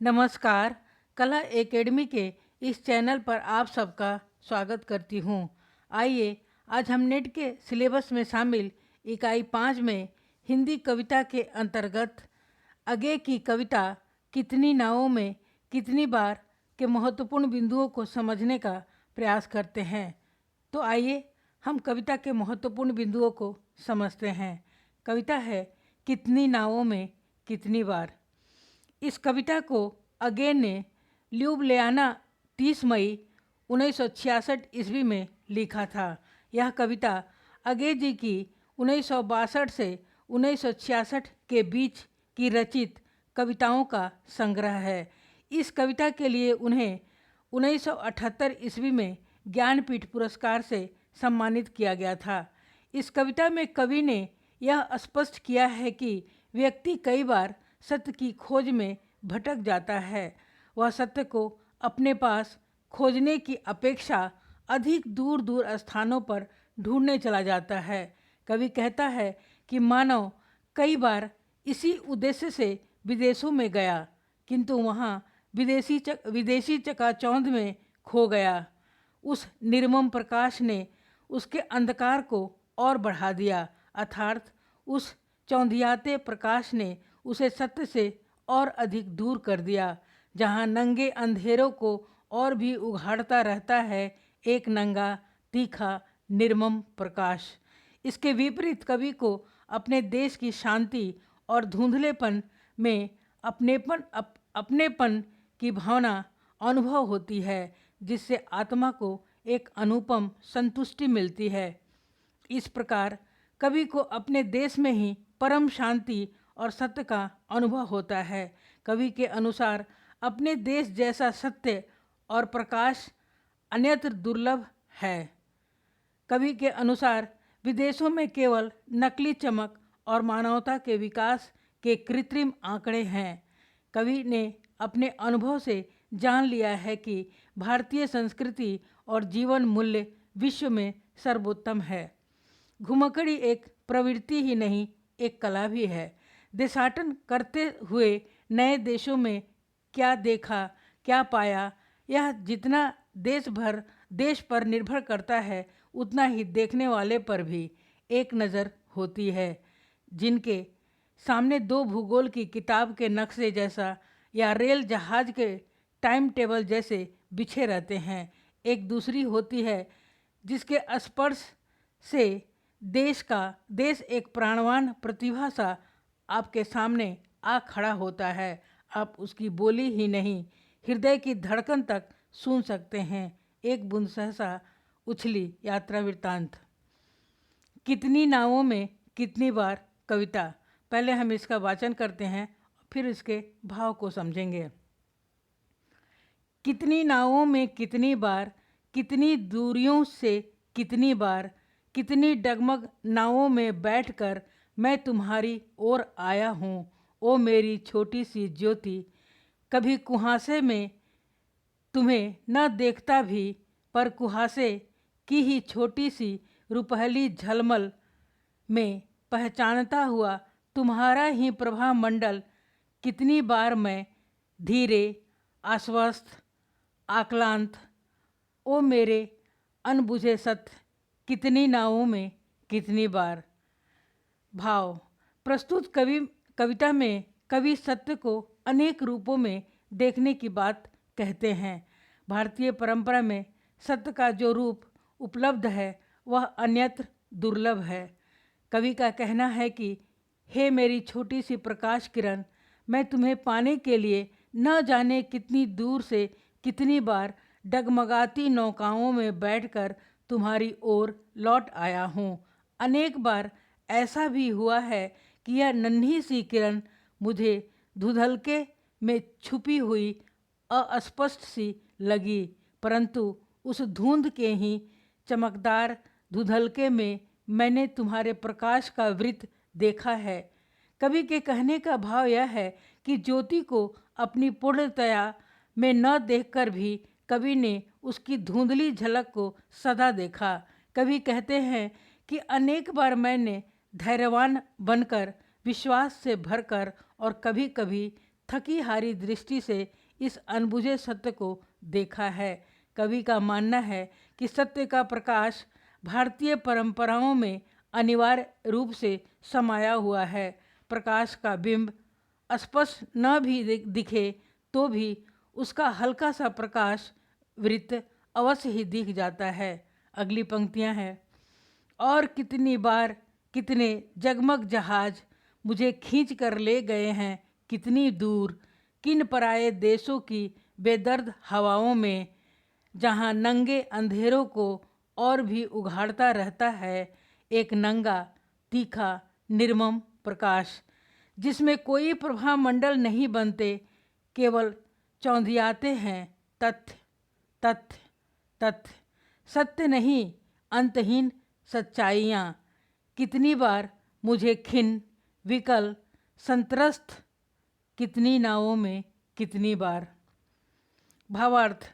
नमस्कार। कला एकेडमी के इस चैनल पर आप सबका स्वागत करती हूँ। आइए आज हम नेट के सिलेबस में शामिल इकाई 5 में हिंदी कविता के अंतर्गत आगे की कविता कितनी नावों में कितनी बार के महत्वपूर्ण बिंदुओं को समझने का प्रयास करते हैं। तो आइए हम कविता के महत्वपूर्ण बिंदुओं को समझते हैं। कविता है कितनी नावों में कितनी बार। इस कविता को अगेन ने ल्यूब्लियाना 30 मई 1966 ईस्वी में लिखा था। यह कविता अगे जी की 1962 से 1966 के बीच की रचित कविताओं का संग्रह है। इस कविता के लिए उन्हें 1978 ईस्वी में ज्ञानपीठ पुरस्कार से सम्मानित किया गया था। इस कविता में कवि ने यह स्पष्ट किया है कि व्यक्ति कई बार सत्य की खोज में भटक जाता है। वह सत्य को अपने पास खोजने की अपेक्षा अधिक दूर दूर स्थानों पर ढूंढने चला जाता है। कवि कहता है कि मानव कई बार इसी उद्देश्य से विदेशों में गया, किंतु वहाँ विदेशी चकाचौंध में खो गया। उस निर्मम प्रकाश ने उसके अंधकार को और बढ़ा दिया, अर्थात उस चौंधियाते प्रकाश ने उसे सत्य से और अधिक दूर कर दिया। जहाँ नंगे अंधेरों को और भी उघाड़ता रहता है एक नंगा तीखा निर्मम प्रकाश। इसके विपरीत कवि को अपने देश की शांति और धुंधलेपन में अपनेपन की भावना अनुभव होती है, जिससे आत्मा को एक अनुपम संतुष्टि मिलती है। इस प्रकार कवि को अपने देश में ही परम शांति और सत्य का अनुभव होता है। कवि के अनुसार अपने देश जैसा सत्य और प्रकाश अन्यत्र दुर्लभ है। कवि के अनुसार विदेशों में केवल नकली चमक और मानवता के विकास के कृत्रिम आंकड़े हैं। कवि ने अपने अनुभव से जान लिया है कि भारतीय संस्कृति और जीवन मूल्य विश्व में सर्वोत्तम है। घुमकड़ी एक प्रवृत्ति ही नहीं, एक कला भी है। देशाटन करते हुए नए देशों में क्या देखा, क्या पाया, यह जितना देश पर निर्भर करता है, उतना ही देखने वाले पर भी एक नज़र होती है। जिनके सामने दो भूगोल की किताब के नक्शे जैसा या रेल जहाज के टाइम टेबल जैसे बिछे रहते हैं, एक दूसरी होती है जिसके स्पर्श से देश एक प्राणवान प्रतिभा सा आपके सामने आ खड़ा होता है। आप उसकी बोली ही नहीं, हृदय की धड़कन तक सुन सकते हैं। एक बूंद सहसा उछली यात्रा वृत्तांत। कितनी नावों में कितनी बार कविता। पहले हम इसका वाचन करते हैं, फिर इसके भाव को समझेंगे। कितनी नावों में कितनी बार, कितनी दूरियों से कितनी बार, कितनी डगमग नावों में बैठकर मैं तुम्हारी ओर आया हूँ। ओ मेरी छोटी सी ज्योति, कभी कुहासे में तुम्हें न देखता भी, पर कुहासे की ही छोटी सी रुपहली झलमल में पहचानता हुआ तुम्हारा ही प्रभा मंडल। कितनी बार मैं धीरे, आश्वस्त, आक्लांत, ओ मेरे अनबुझे सत्य, कितनी नावों में कितनी बार। भाव। प्रस्तुत कविता में कवि सत्य को अनेक रूपों में देखने की बात कहते हैं। भारतीय परंपरा में सत्य का जो रूप उपलब्ध है वह अन्यत्र दुर्लभ है। कवि का कहना है कि हे मेरी छोटी सी प्रकाश किरण, मैं तुम्हें पाने के लिए न जाने कितनी दूर से कितनी बार डगमगाती नौकाओं में बैठकर तुम्हारी ओर लौट आया हूँ। अनेक बार ऐसा भी हुआ है कि यह नन्ही सी किरण मुझे धुंधलके में छुपी हुई अस्पष्ट सी लगी, परंतु उस धुंध के ही चमकदार धुंधलके में मैंने तुम्हारे प्रकाश का वृत्त देखा है। कवि के कहने का भाव यह है कि ज्योति को अपनी पूर्णतया में न देखकर भी कवि ने उसकी धुंधली झलक को सदा देखा। कवि कहते हैं कि अनेक बार मैंने धैर्यवान बनकर, विश्वास से भरकर और कभी कभी थकी हारी दृष्टि से इस अनबुझे सत्य को देखा है। कवि का मानना है कि सत्य का प्रकाश भारतीय परंपराओं में अनिवार्य रूप से समाया हुआ है। प्रकाश का बिंब स्पष्ट न भी दिखे तो भी उसका हल्का सा प्रकाश वृत्त अवश्य ही दिख जाता है। अगली पंक्तियां हैं। और कितनी बार कितने जगमग जहाज मुझे खींच कर ले गए हैं कितनी दूर, किन पराए देशों की बेदर्द हवाओं में, जहाँ नंगे अंधेरों को और भी उघाड़ता रहता है एक नंगा तीखा निर्मम प्रकाश, जिसमें कोई प्रभामंडल नहीं बनते, केवल चौंधियाते हैं तथ्य तथ्य तथ्य, सत्य नहीं अंतहीन सच्चाइयाँ। कितनी बार मुझे खिन्न विकल संत्रस्त, कितनी नावों में कितनी बार। भावार्थ।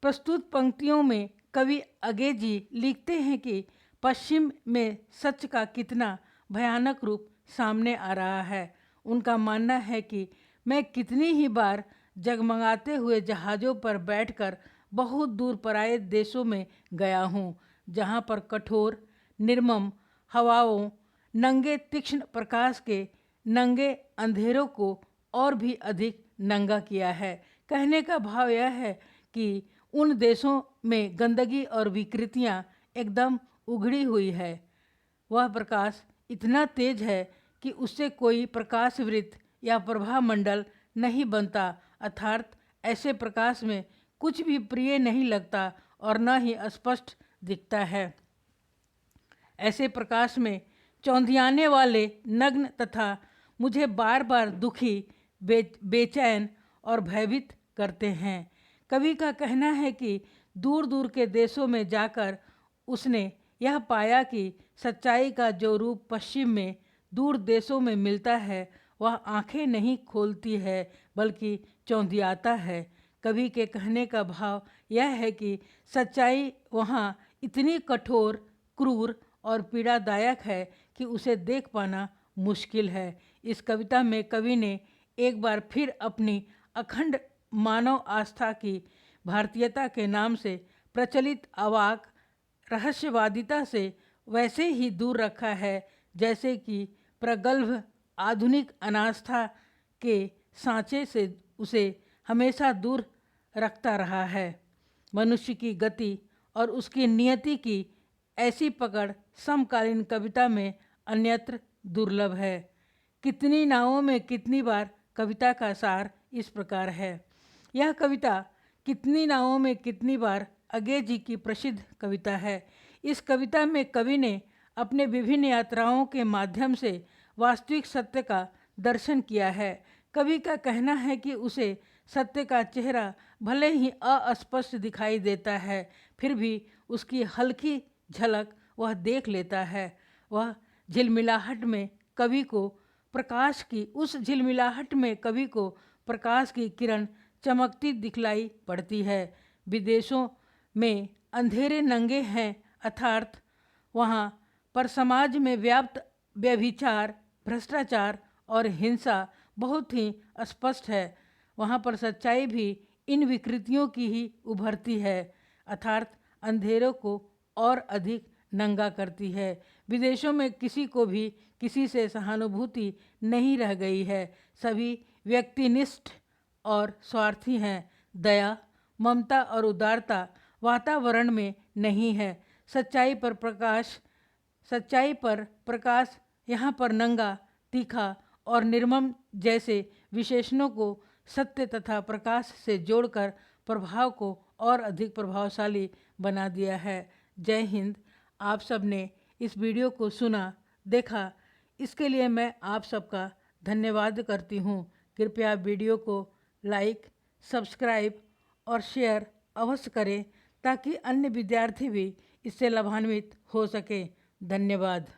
प्रस्तुत पंक्तियों में कवि अगे जी लिखते हैं कि पश्चिम में सच का कितना भयानक रूप सामने आ रहा है। उनका मानना है कि मैं कितनी ही बार जगमगाते हुए जहाज़ों पर बैठकर बहुत दूर पराए देशों में गया हूँ, जहाँ पर कठोर निर्मम हवाओं, नंगे तीक्ष्ण प्रकाश के नंगे अंधेरों को और भी अधिक नंगा किया है। कहने का भाव यह है कि उन देशों में गंदगी और विकृतियाँ एकदम उघड़ी हुई है। वह प्रकाश इतना तेज है कि उससे कोई प्रकाश वृत्त या प्रभामंडल नहीं बनता, अर्थात ऐसे प्रकाश में कुछ भी प्रिय नहीं लगता और न ही स्पष्ट दिखता है। ऐसे प्रकाश में चौंधियाने वाले नग्न तथा मुझे बार बार दुखी, बेचैन और भयभीत करते हैं। कवि का कहना है कि दूर दूर के देशों में जाकर उसने यह पाया कि सच्चाई का जो रूप पश्चिम में दूर देशों में मिलता है वह आंखें नहीं खोलती है बल्कि चौंधियाता है। कवि के कहने का भाव यह है कि सच्चाई वहाँ इतनी कठोर, क्रूर और पीड़ादायक है कि उसे देख पाना मुश्किल है। इस कविता में कवि ने एक बार फिर अपनी अखंड मानव आस्था की भारतीयता के नाम से प्रचलित अवाक रहस्यवादिता से वैसे ही दूर रखा है जैसे कि प्रगल्भ आधुनिक अनास्था के सांचे से उसे हमेशा दूर रखता रहा है। मनुष्य की गति और उसकी नियति की ऐसी पकड़ समकालीन कविता में अन्यत्र दुर्लभ है। कितनी नावों में कितनी बार कविता का सार इस प्रकार है। यह कविता कितनी नावों में कितनी बार अगे जी की प्रसिद्ध कविता है। इस कविता में कवि ने अपने विभिन्न यात्राओं के माध्यम से वास्तविक सत्य का दर्शन किया है। कवि का कहना है कि उसे सत्य का चेहरा भले ही अस्पष्ट दिखाई देता है, फिर भी उसकी हल्की झलक वह देख लेता है। वह झिलमिलाहट में कवि को प्रकाश की उस झिलमिलाहट में कवि को प्रकाश की किरण चमकती दिखलाई पड़ती है। विदेशों में अंधेरे नंगे हैं, अर्थात वहाँ पर समाज में व्याप्त व्यभिचार, भ्रष्टाचार और हिंसा बहुत ही स्पष्ट है। वहाँ पर सच्चाई भी इन विकृतियों की ही उभरती है, अर्थात अंधेरों को और अधिक नंगा करती है। विदेशों में किसी को भी किसी से सहानुभूति नहीं रह गई है। सभी व्यक्तिनिष्ठ और स्वार्थी हैं। दया, ममता और उदारता वातावरण में नहीं है। सच्चाई पर प्रकाश यहाँ पर नंगा, तीखा और निर्मम जैसे विशेषणों को सत्य तथा प्रकाश से जोड़कर प्रभाव को और अधिक प्रभावशाली बना दिया है। जय हिंद। आप सब ने इस वीडियो को सुना, देखा, इसके लिए मैं आप सबका धन्यवाद करती हूँ। कृपया वीडियो को लाइक, सब्सक्राइब और शेयर अवश्य करें ताकि अन्य विद्यार्थी भी इससे लाभान्वित हो सकें। धन्यवाद।